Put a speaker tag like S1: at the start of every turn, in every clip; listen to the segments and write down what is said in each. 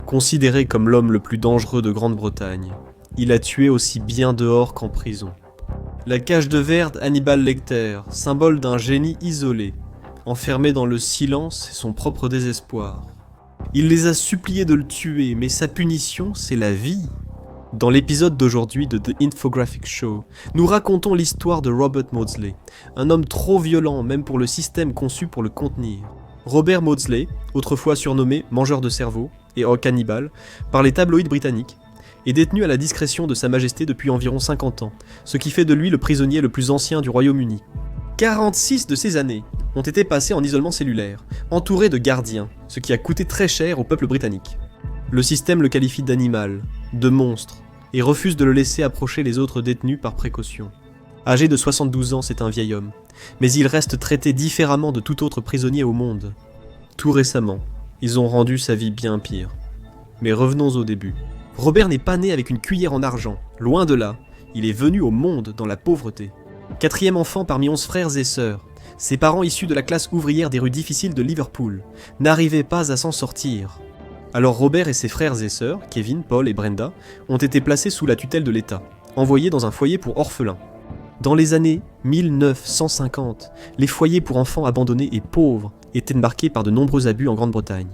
S1: Considéré comme l'homme le plus dangereux de Grande-Bretagne, il a tué aussi bien dehors qu'en prison. La cage de verre d'Hannibal Lecter, symbole d'un génie isolé, enfermé dans le silence et son propre désespoir. Il les a suppliés de le tuer, mais sa punition, c'est la vie. Dans l'épisode d'aujourd'hui de The Infographic Show, nous racontons l'histoire de Robert Maudsley, un homme trop violent même pour le système conçu pour le contenir. Robert Maudsley, autrefois surnommé mangeur de cerveau et cannibale par les tabloïds britanniques, est détenu à la discrétion de Sa Majesté depuis environ 50 ans, ce qui fait de lui le prisonnier le plus ancien du Royaume-Uni. 46 de ces années ont été passées en isolement cellulaire, entouré de gardiens, ce qui a coûté très cher au peuple britannique. Le système le qualifie d'animal, de monstre, et refuse de le laisser approcher les autres détenus par précaution. Âgé de 72 ans, c'est un vieil homme, mais il reste traité différemment de tout autre prisonnier au monde. Tout récemment, ils ont rendu sa vie bien pire. Mais revenons au début. Robert n'est pas né avec une cuillère en argent, loin de là, il est venu au monde dans la pauvreté. 4e enfant parmi 11 frères et sœurs, ses parents issus de la classe ouvrière des rues difficiles de Liverpool n'arrivaient pas à s'en sortir. Alors Robert et ses frères et sœurs, Kevin, Paul et Brenda, ont été placés sous la tutelle de l'État, envoyés dans un foyer pour orphelins. Dans les années 1950, les foyers pour enfants abandonnés et pauvres étaient marqués par de nombreux abus en Grande-Bretagne.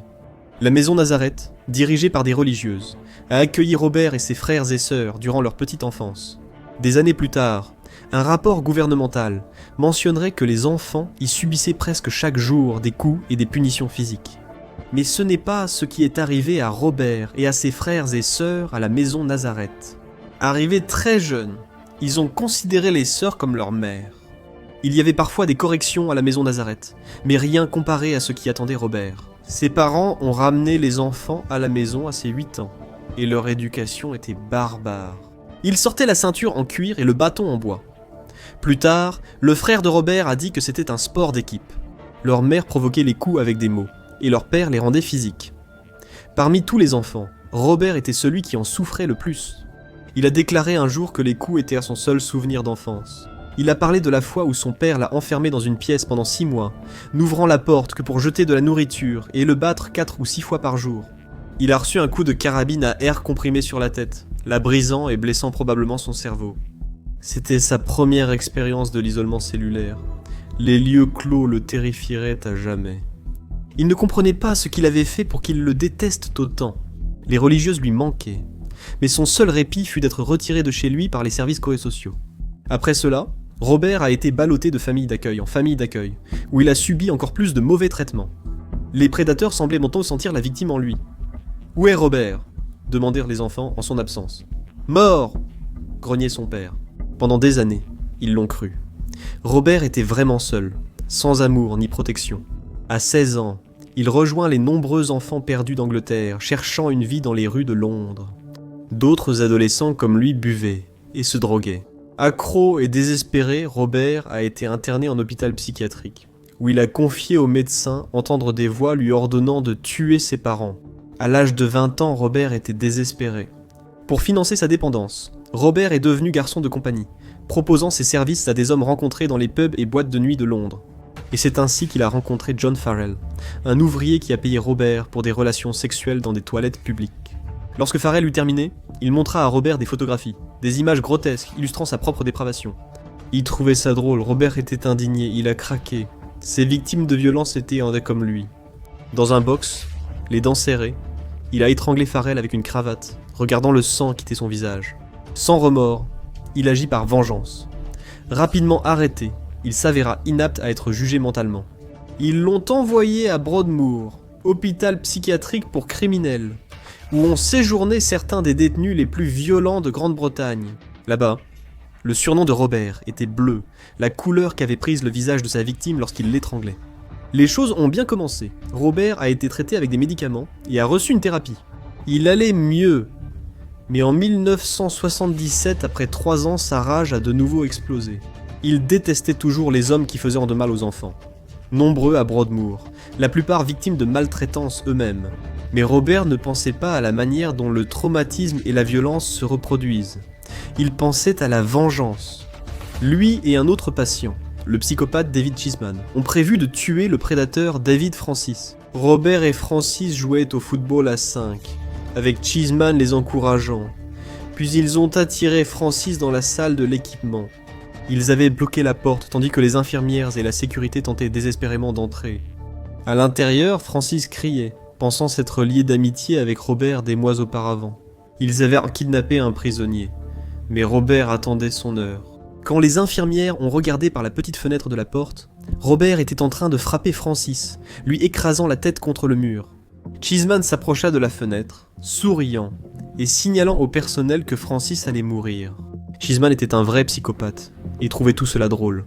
S1: La maison Nazareth, dirigée par des religieuses, a accueilli Robert et ses frères et sœurs durant leur petite enfance. Des années plus tard, un rapport gouvernemental mentionnerait que les enfants y subissaient presque chaque jour des coups et des punitions physiques. Mais ce n'est pas ce qui est arrivé à Robert et à ses frères et sœurs à la maison Nazareth. Arrivés très jeunes, ils ont considéré les sœurs comme leurs mères. Il y avait parfois des corrections à la maison Nazareth, mais rien comparé à ce qui attendait Robert. Ses parents ont ramené les enfants à la maison à ses 8 ans, et leur éducation était barbare. Ils sortaient la ceinture en cuir et le bâton en bois. Plus tard, le frère de Robert a dit que c'était un sport d'équipe. Leur mère provoquait les coups avec des mots, et leur père les rendait physiques. Parmi tous les enfants, Robert était celui qui en souffrait le plus. Il a déclaré un jour que les coups étaient son seul souvenir d'enfance. Il a parlé de la fois où son père l'a enfermé dans une pièce pendant 6 mois, n'ouvrant la porte que pour jeter de la nourriture et le battre 4 ou 6 fois par jour. Il a reçu un coup de carabine à air comprimé sur la tête, la brisant et blessant probablement son cerveau. C'était sa première expérience de l'isolement cellulaire. Les lieux clos le terrifieraient à jamais. Il ne comprenait pas ce qu'il avait fait pour qu'ils le détestent autant. Les religieuses lui manquaient. Mais son seul répit fut d'être retiré de chez lui par les services sociaux. Après cela, Robert a été ballotté de famille d'accueil en famille d'accueil, où il a subi encore plus de mauvais traitements. Les prédateurs semblaient bientôt sentir la victime en lui. « Où est Robert ?» demandèrent les enfants en son absence. « Mort !» grognait son père. Pendant des années, ils l'ont cru. Robert était vraiment seul, sans amour ni protection. À 16 ans, il rejoint les nombreux enfants perdus d'Angleterre, cherchant une vie dans les rues de Londres. D'autres adolescents comme lui buvaient et se droguaient. Accro et désespéré, Robert a été interné en hôpital psychiatrique, où il a confié aux médecins entendre des voix lui ordonnant de tuer ses parents. À l'âge de 20 ans, Robert était désespéré. Pour financer sa dépendance, Robert est devenu garçon de compagnie, proposant ses services à des hommes rencontrés dans les pubs et boîtes de nuit de Londres. Et c'est ainsi qu'il a rencontré John Farrell, un ouvrier qui a payé Robert pour des relations sexuelles dans des toilettes publiques. Lorsque Farrell eut terminé, il montra à Robert des photographies, des images grotesques illustrant sa propre dépravation. Il trouvait ça drôle, Robert était indigné, il a craqué. Ses victimes de violence étaient comme lui. Dans un box, les dents serrées, il a étranglé Farrell avec une cravate, regardant le sang quitter son visage. Sans remords, il agit par vengeance. Rapidement arrêté, il s'avéra inapte à être jugé mentalement. Ils l'ont envoyé à Broadmoor, hôpital psychiatrique pour criminels, où ont séjourné certains des détenus les plus violents de Grande-Bretagne. Là-bas, le surnom de Robert était bleu, la couleur qu'avait prise le visage de sa victime lorsqu'il l'étranglait. Les choses ont bien commencé. Robert a été traité avec des médicaments et a reçu une thérapie. Il allait mieux. Mais en 1977, après 3 ans, sa rage a de nouveau explosé. Il détestait toujours les hommes qui faisaient de mal aux enfants. Nombreux à Broadmoor, la plupart victimes de maltraitance eux-mêmes. Mais Robert ne pensait pas à la manière dont le traumatisme et la violence se reproduisent. Il pensait à la vengeance. Lui et un autre patient, le psychopathe David Cheeseman, ont prévu de tuer le prédateur David Francis. Robert et Francis jouaient au football à 5. avec Cheeseman les encourageant. Puis ils ont attiré Francis dans la salle de l'équipement. Ils avaient bloqué la porte tandis que les infirmières et la sécurité tentaient désespérément d'entrer. À l'intérieur, Francis criait, pensant s'être lié d'amitié avec Robert des mois auparavant. Ils avaient kidnappé un prisonnier, mais Robert attendait son heure. Quand les infirmières ont regardé par la petite fenêtre de la porte, Robert était en train de frapper Francis, lui écrasant la tête contre le mur. Cheeseman s'approcha de la fenêtre, souriant, et signalant au personnel que Francis allait mourir. Cheeseman était un vrai psychopathe, et trouvait tout cela drôle.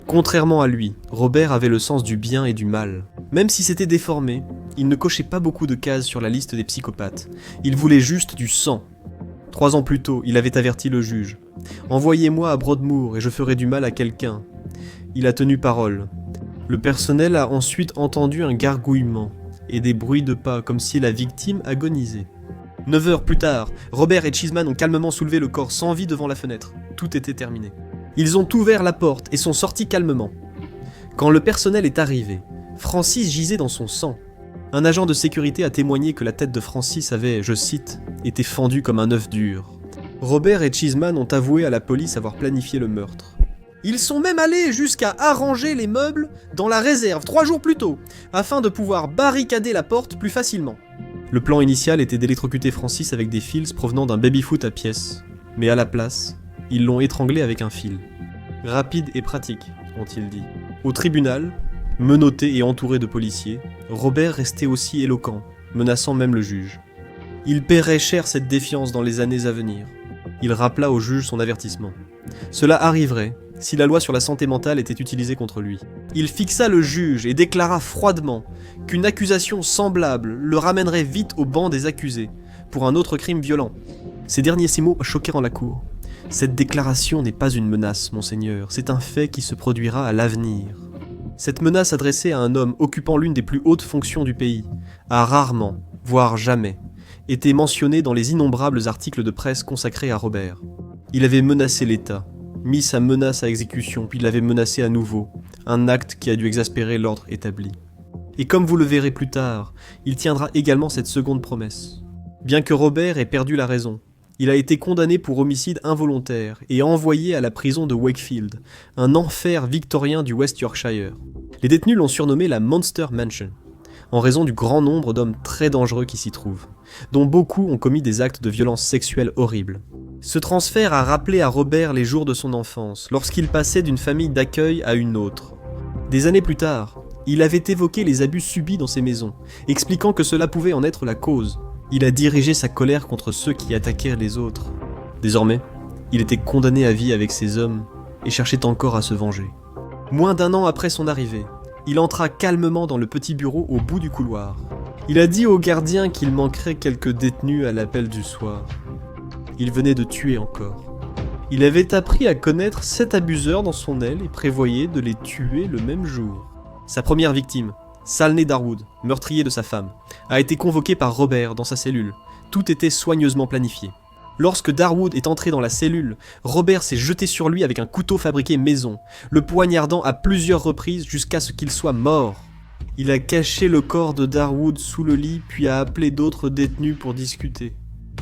S1: Contrairement à lui, Robert avait le sens du bien et du mal. Même si c'était déformé, il ne cochait pas beaucoup de cases sur la liste des psychopathes. Il voulait juste du sang. 3 ans plus tôt, il avait averti le juge. « Envoyez-moi à Broadmoor et je ferai du mal à quelqu'un. » Il a tenu parole. Le personnel a ensuite entendu un gargouillement et des bruits de pas comme si la victime agonisait. 9 heures plus tard, Robert et Cheeseman ont calmement soulevé le corps sans vie devant la fenêtre. Tout était terminé. Ils ont ouvert la porte et sont sortis calmement. Quand le personnel est arrivé, Francis gisait dans son sang. Un agent de sécurité a témoigné que la tête de Francis avait, je cite, été fendue comme un œuf dur. Robert et Cheeseman ont avoué à la police avoir planifié le meurtre. Ils sont même allés jusqu'à arranger les meubles dans la réserve 3 jours plus tôt, afin de pouvoir barricader la porte plus facilement. Le plan initial était d'électrocuter Francis avec des fils provenant d'un baby-foot à pièces, mais à la place, ils l'ont étranglé avec un fil. Rapide et pratique, ont-ils dit. Au tribunal, menotté et entouré de policiers, Robert restait aussi éloquent, menaçant même le juge. Il paierait cher cette défiance dans les années à venir. Il rappela au juge son avertissement. Cela arriverait si la loi sur la santé mentale était utilisée contre lui. Il fixa le juge et déclara froidement qu'une accusation semblable le ramènerait vite au banc des accusés, pour un autre crime violent. Ces derniers 6 mots choquèrent la cour. Cette déclaration n'est pas une menace, monseigneur, c'est un fait qui se produira à l'avenir. Cette menace adressée à un homme occupant l'une des plus hautes fonctions du pays a rarement, voire jamais, été mentionnée dans les innombrables articles de presse consacrés à Robert. Il avait menacé l'État, mis sa menace à exécution, puis l'avait menacé à nouveau, un acte qui a dû exaspérer l'ordre établi. Et comme vous le verrez plus tard, il tiendra également cette seconde promesse. Bien que Robert ait perdu la raison, il a été condamné pour homicide involontaire et envoyé à la prison de Wakefield, un enfer victorien du West Yorkshire. Les détenus l'ont surnommé la Monster Mansion, en raison du grand nombre d'hommes très dangereux qui s'y trouvent, dont beaucoup ont commis des actes de violence sexuelle horribles. Ce transfert a rappelé à Robert les jours de son enfance, lorsqu'il passait d'une famille d'accueil à une autre. Des années plus tard, il avait évoqué les abus subis dans ces maisons, expliquant que cela pouvait en être la cause. Il a dirigé sa colère contre ceux qui attaquèrent les autres. Désormais, il était condamné à vie avec ces hommes et cherchait encore à se venger. Moins d'1 an après son arrivée, il entra calmement dans le petit bureau au bout du couloir. Il a dit au gardien qu'il manquerait quelques détenus à l'appel du soir. Il venait de tuer encore. Il avait appris à connaître 7 abuseurs dans son aile et prévoyait de les tuer le même jour. Sa première victime, Salney Darwood, meurtrier de sa femme, a été convoqué par Robert dans sa cellule. Tout était soigneusement planifié. Lorsque Darwood est entré dans la cellule, Robert s'est jeté sur lui avec un couteau fabriqué maison, le poignardant à plusieurs reprises jusqu'à ce qu'il soit mort. Il a caché le corps de Darwood sous le lit puis a appelé d'autres détenus pour discuter.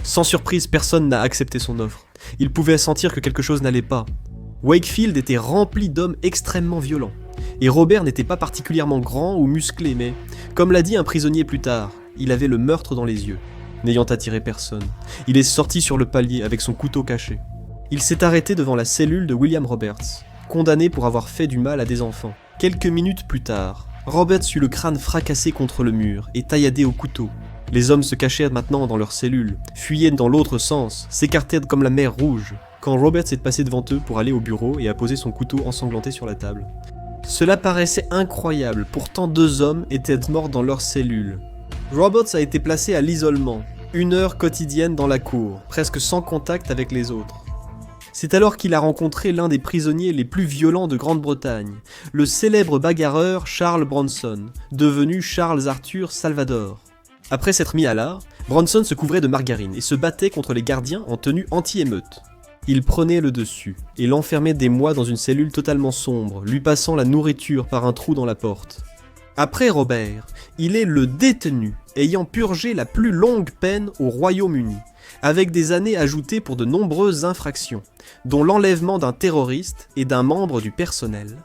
S1: Sans surprise, personne n'a accepté son offre. Il pouvait sentir que quelque chose n'allait pas. Wakefield était rempli d'hommes extrêmement violents. Et Robert n'était pas particulièrement grand ou musclé, mais, comme l'a dit un prisonnier plus tard, il avait le meurtre dans les yeux. N'ayant attiré personne, il est sorti sur le palier avec son couteau caché. Il s'est arrêté devant la cellule de William Roberts, condamné pour avoir fait du mal à des enfants. Quelques minutes plus tard, Roberts eut le crâne fracassé contre le mur et tailladé au couteau. Les hommes se cachaient maintenant dans leur cellule, fuyaient dans l'autre sens, s'écartaient comme la mer Rouge, quand Roberts est passé devant eux pour aller au bureau et a posé son couteau ensanglanté sur la table. Cela paraissait incroyable, pourtant 2 hommes étaient morts dans leur cellule. Roberts a été placé à l'isolement, 1 heure quotidienne dans la cour, presque sans contact avec les autres. C'est alors qu'il a rencontré l'un des prisonniers les plus violents de Grande-Bretagne, le célèbre bagarreur Charles Bronson, devenu Charles Arthur Salvador. Après s'être mis à l'art, Bronson se couvrait de margarine et se battait contre les gardiens en tenue anti-émeute. Il prenait le dessus et l'enfermait des mois dans une cellule totalement sombre, lui passant la nourriture par un trou dans la porte. Après Robert, il est le détenu ayant purgé la plus longue peine au Royaume-Uni, avec des années ajoutées pour de nombreuses infractions, dont l'enlèvement d'un terroriste et d'un membre du personnel.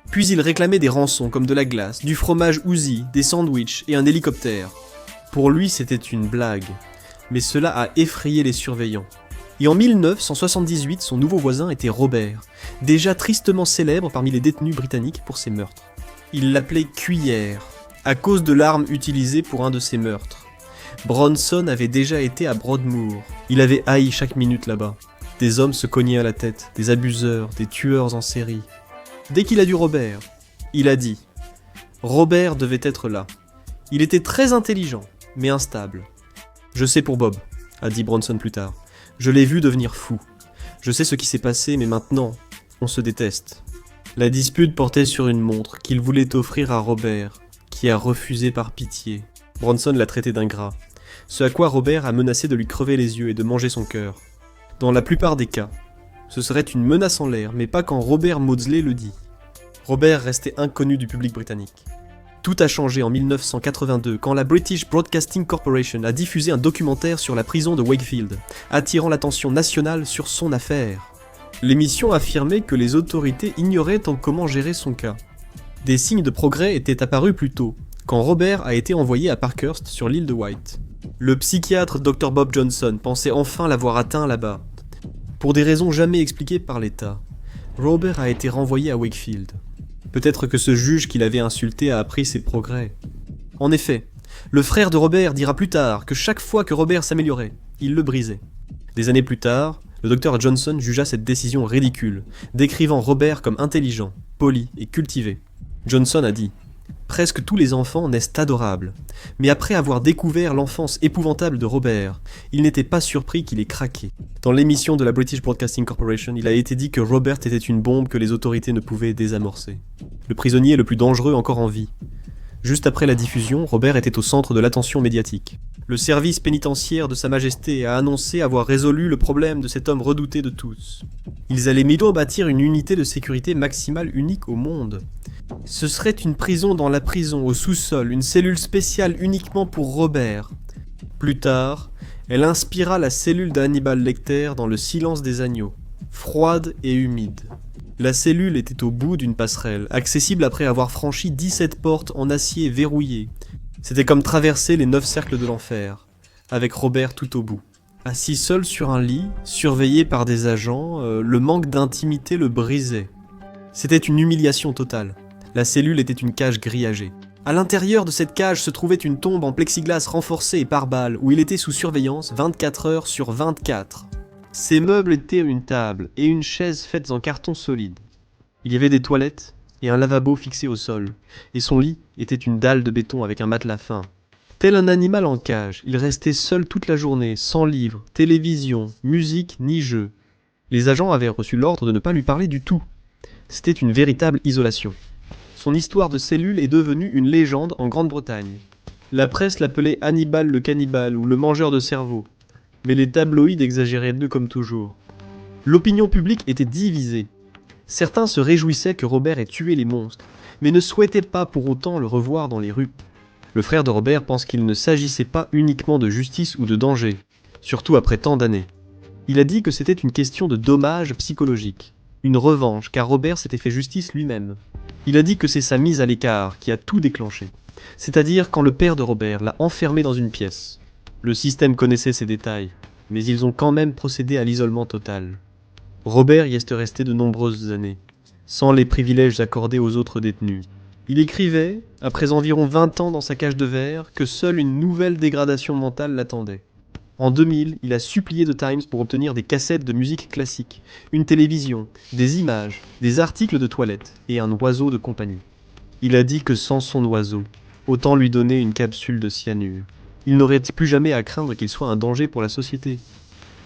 S1: Puis il réclamait des rançons comme de la glace, du fromage Uzi, des sandwichs et un hélicoptère. Pour lui, c'était une blague, mais cela a effrayé les surveillants. Et en 1978, son nouveau voisin était Robert, déjà tristement célèbre parmi les détenus britanniques pour ses meurtres. Il l'appelait Cuillère, à cause de l'arme utilisée pour un de ses meurtres. Bronson avait déjà été à Broadmoor. Il avait haï chaque minute là-bas. Des hommes se cognaient à la tête, des abuseurs, des tueurs en série. Dès qu'il a vu Robert, il a dit « Robert devait être là. Il était très intelligent, mais instable. »« Je sais pour Bob, » a dit Bronson plus tard. « Je l'ai vu devenir fou. Je sais ce qui s'est passé, mais maintenant, on se déteste. » La dispute portait sur une montre qu'il voulait offrir à Robert, qui a refusé par pitié. Bronson l'a traité d'ingrat, ce à quoi Robert a menacé de lui crever les yeux et de manger son cœur. Dans la plupart des cas, ce serait une menace en l'air, mais pas quand Robert Maudsley le dit. Robert restait inconnu du public britannique. Tout a changé en 1982 quand la British Broadcasting Corporation a diffusé un documentaire sur la prison de Wakefield, attirant l'attention nationale sur son affaire. L'émission affirmait que les autorités ignoraient comment gérer son cas. Des signes de progrès étaient apparus plus tôt, quand Robert a été envoyé à Parkhurst sur l'île de Wight. Le psychiatre Dr Bob Johnson pensait enfin l'avoir atteint là-bas. Pour des raisons jamais expliquées par l'État, Robert a été renvoyé à Wakefield. Peut-être que ce juge qui l'avait insulté a appris ses progrès. En effet, le frère de Robert dira plus tard que chaque fois que Robert s'améliorait, il le brisait. Des années plus tard, le docteur Johnson jugea cette décision ridicule, décrivant Robert comme intelligent, poli et cultivé. Johnson a dit « Presque tous les enfants naissent adorables, mais après avoir découvert l'enfance épouvantable de Robert, il n'était pas surpris qu'il ait craqué. » Dans l'émission de la British Broadcasting Corporation, il a été dit que Robert était une bombe que les autorités ne pouvaient désamorcer. Le prisonnier le plus dangereux encore en vie. Juste après la diffusion, Robert était au centre de l'attention médiatique. Le service pénitentiaire de Sa Majesté a annoncé avoir résolu le problème de cet homme redouté de tous. Ils allaient bientôt bâtir une unité de sécurité maximale unique au monde. Ce serait une prison dans la prison, au sous-sol, une cellule spéciale uniquement pour Robert. Plus tard, elle inspira la cellule d'Hannibal Lecter dans Le Silence des agneaux, froide et humide. La cellule était au bout d'une passerelle, accessible après avoir franchi 17 portes en acier verrouillées. C'était comme traverser les 9 cercles de l'enfer, avec Robert tout au bout. Assis seul sur un lit, surveillé par des agents, le manque d'intimité le brisait. C'était une humiliation totale. La cellule était une cage grillagée. À l'intérieur de cette cage se trouvait une tombe en plexiglas renforcée et par balles, où il était sous surveillance 24 heures sur 24. Ses meubles étaient une table et une chaise faites en carton solide. Il y avait des toilettes et un lavabo fixé au sol, et son lit était une dalle de béton avec un matelas fin. Tel un animal en cage, il restait seul toute la journée, sans livres, télévision, musique ni jeux. Les agents avaient reçu l'ordre de ne pas lui parler du tout. C'était une véritable isolation. Son histoire de cellule est devenue une légende en Grande-Bretagne. La presse l'appelait Hannibal le cannibale ou le mangeur de cerveau. Mais les tabloïds exagéraient d'eux comme toujours. L'opinion publique était divisée. Certains se réjouissaient que Robert ait tué les monstres, mais ne souhaitaient pas pour autant le revoir dans les rues. Le frère de Robert pense qu'il ne s'agissait pas uniquement de justice ou de danger, surtout après tant d'années. Il a dit que c'était une question de dommage psychologique, une revanche, car Robert s'était fait justice lui-même. Il a dit que c'est sa mise à l'écart qui a tout déclenché, c'est-à-dire quand le père de Robert l'a enfermé dans une pièce. Le système connaissait ces détails, mais ils ont quand même procédé à l'isolement total. Robert y est resté de nombreuses années, sans les privilèges accordés aux autres détenus. Il écrivait, après environ 20 ans dans sa cage de verre, que seule une nouvelle dégradation mentale l'attendait. En 2000, il a supplié The Times pour obtenir des cassettes de musique classique, une télévision, des images, des articles de toilette et un oiseau de compagnie. Il a dit que sans son oiseau, autant lui donner une capsule de cyanure. Il n'aurait plus jamais à craindre qu'il soit un danger pour la société.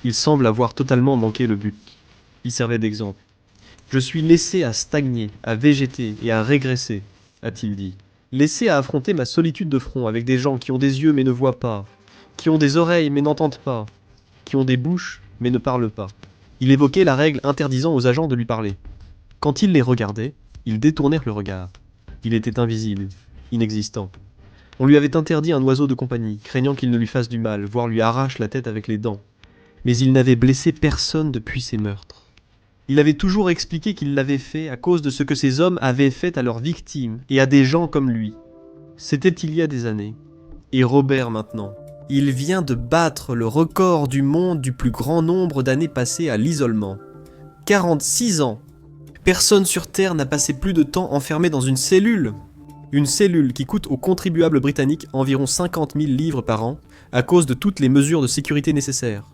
S1: Il semble avoir totalement manqué le but. Il servait d'exemple. « Je suis laissé à stagner, à végéter et à régresser », a-t-il dit. Laissé à affronter ma solitude de front avec des gens qui ont des yeux mais ne voient pas, qui ont des oreilles mais n'entendent pas, qui ont des bouches mais ne parlent pas. Il évoquait la règle interdisant aux agents de lui parler. Quand ils les regardaient, ils détournèrent le regard. Il était invisible. inexistant. On lui avait interdit un oiseau de compagnie, craignant qu'il ne lui fasse du mal, voire lui arrache la tête avec les dents. Mais il n'avait blessé personne depuis ses meurtres. Il avait toujours expliqué qu'il l'avait fait à cause de ce que ces hommes avaient fait à leurs victimes et à des gens comme lui. C'était il y a des années. Et Robert maintenant. Il vient de battre le record du monde du plus grand nombre d'années passées à l'isolement. 46 ans. Personne sur Terre n'a passé plus de temps enfermé dans une cellule. Une cellule qui coûte aux contribuables britanniques environ 50 000 livres par an à cause de toutes les mesures de sécurité nécessaires.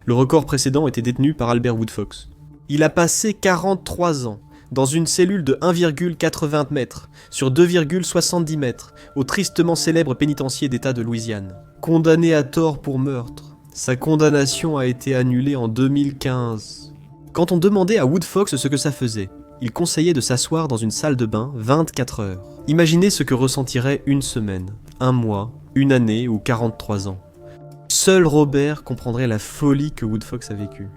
S1: Le record précédent était détenu par Albert Woodfox. Il a passé 43 ans dans une cellule de 1,80 mètres sur 2,70 mètres au tristement célèbre pénitencier d'État de Louisiane. Condamné à tort pour meurtre, sa condamnation a été annulée en 2015. Quand on demandait à Woodfox ce que ça faisait, il conseillait de s'asseoir dans une salle de bain 24 heures. Imaginez ce que ressentirait une semaine, un mois, une année ou 43 ans. Seul Robert comprendrait la folie que Woodfox a vécue.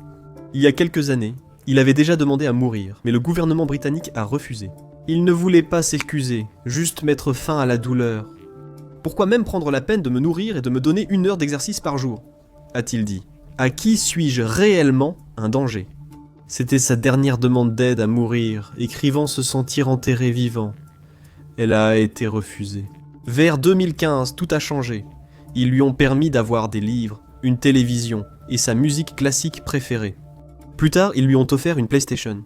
S1: Il y a quelques années, il avait déjà demandé à mourir, mais le gouvernement britannique a refusé. Il ne voulait pas s'excuser, juste mettre fin à la douleur. « Pourquoi même prendre la peine de me nourrir et de me donner 1 heure d'exercice par jour ?» a-t-il dit. « À qui suis-je réellement un danger ?» C'était sa dernière demande d'aide à mourir, écrivant se sentir enterré vivant. Elle a été refusée. Vers 2015, tout a changé. Ils lui ont permis d'avoir des livres, une télévision et sa musique classique préférée. Plus tard, ils lui ont offert une PlayStation.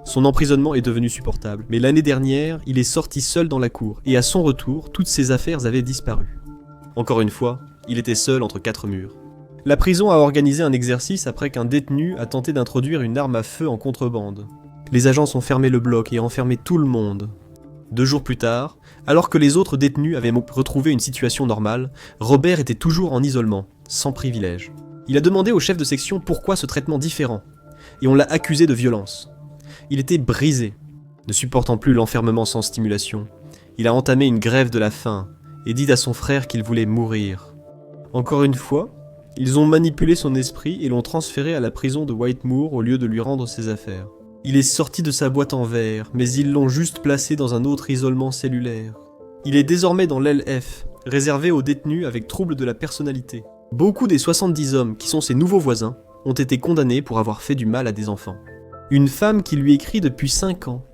S1: Son emprisonnement est devenu supportable, mais l'année dernière, il est sorti seul dans la cour, et à son retour, toutes ses affaires avaient disparu. Encore une fois, il était seul entre 4 murs. La prison a organisé un exercice après qu'un détenu a tenté d'introduire une arme à feu en contrebande. Les agents ont fermé le bloc et enfermé tout le monde. 2 jours plus tard, alors que les autres détenus avaient retrouvé une situation normale, Robert était toujours en isolement, sans privilège. Il a demandé au chef de section pourquoi ce traitement différent, et on l'a accusé de violence. Il était brisé, ne supportant plus l'enfermement sans stimulation. Il a entamé une grève de la faim et dit à son frère qu'il voulait mourir. Encore une fois, ils ont manipulé son esprit et l'ont transféré à la prison de Whitemoor au lieu de lui rendre ses affaires. Il est sorti de sa boîte en verre, mais ils l'ont juste placé dans un autre isolement cellulaire. Il est désormais dans l'aile F, réservé aux détenus avec troubles de la personnalité. Beaucoup des 70 hommes qui sont ses nouveaux voisins ont été condamnés pour avoir fait du mal à des enfants. Une femme qui lui écrit depuis 5 ans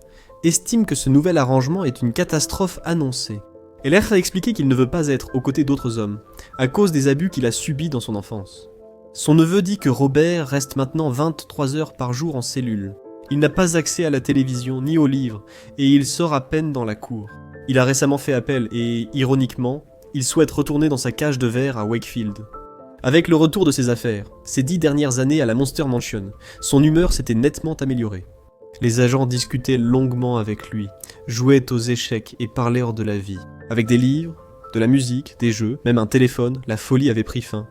S1: estime que ce nouvel arrangement est une catastrophe annoncée. Elle a expliqué qu'il ne veut pas être aux côtés d'autres hommes, à cause des abus qu'il a subis dans son enfance. Son neveu dit que Robert reste maintenant 23 heures par jour en cellule. Il n'a pas accès à la télévision ni aux livres, et il sort à peine dans la cour. Il a récemment fait appel et, ironiquement, il souhaite retourner dans sa cage de verre à Wakefield. Avec le retour de ses affaires, ces 10 dernières années à la Monster Mansion, son humeur s'était nettement améliorée. Les agents discutaient longuement avec lui, jouaient aux échecs et parlèrent de la vie. Avec des livres, de la musique, des jeux, même un téléphone, la folie avait pris fin.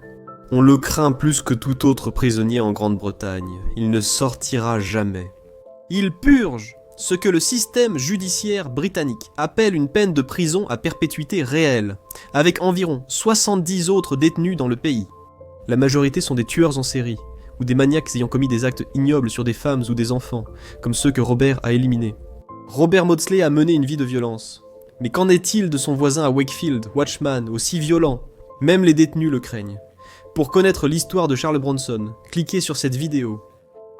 S1: On le craint plus que tout autre prisonnier en Grande-Bretagne. Il ne sortira jamais. Il purge ce que le système judiciaire britannique appelle une peine de prison à perpétuité réelle, avec environ 70 autres détenus dans le pays. La majorité sont des tueurs en série, ou des maniaques ayant commis des actes ignobles sur des femmes ou des enfants, comme ceux que Robert a éliminés. Robert Maudsley a mené une vie de violence. Mais qu'en est-il de son voisin à Wakefield, Watchman, aussi violent? Même les détenus le craignent. Pour connaître l'histoire de Charles Bronson, cliquez sur cette vidéo.